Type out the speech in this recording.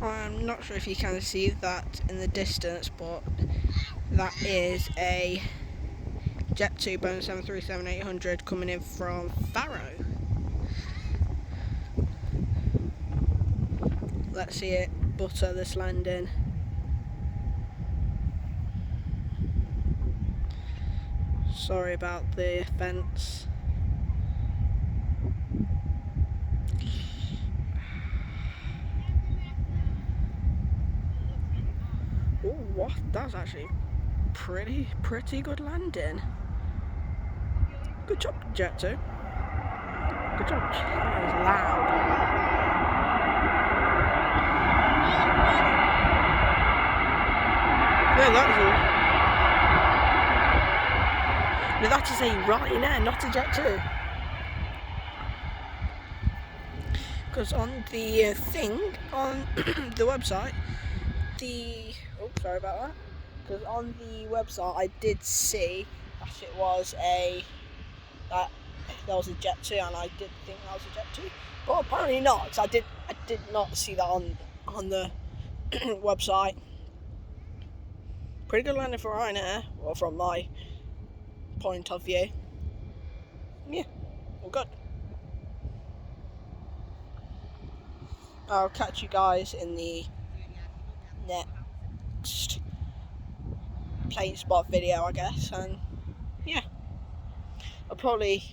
I'm not sure if you can see that in the distance, but that is a Jet 2 Boeing 737-800 coming in from Faro. Let's see it butter this landing. Sorry about the fence. Oh, what? That's actually pretty good landing. Good job, Jet 2. Good job. That is loud. Yeah, that is a Ryanair, not a Jet 2. Because on the thing, on the website, sorry about that. Because on the website I did see that it was that there was a Jet 2, and I did think that was a Jet 2, but apparently not. Because I did not see that on the website. Pretty good landing for Ryanair, well, from my point of view. Yeah, all good. I'll catch you guys in the next plane spot video, I guess, and yeah, I'll probably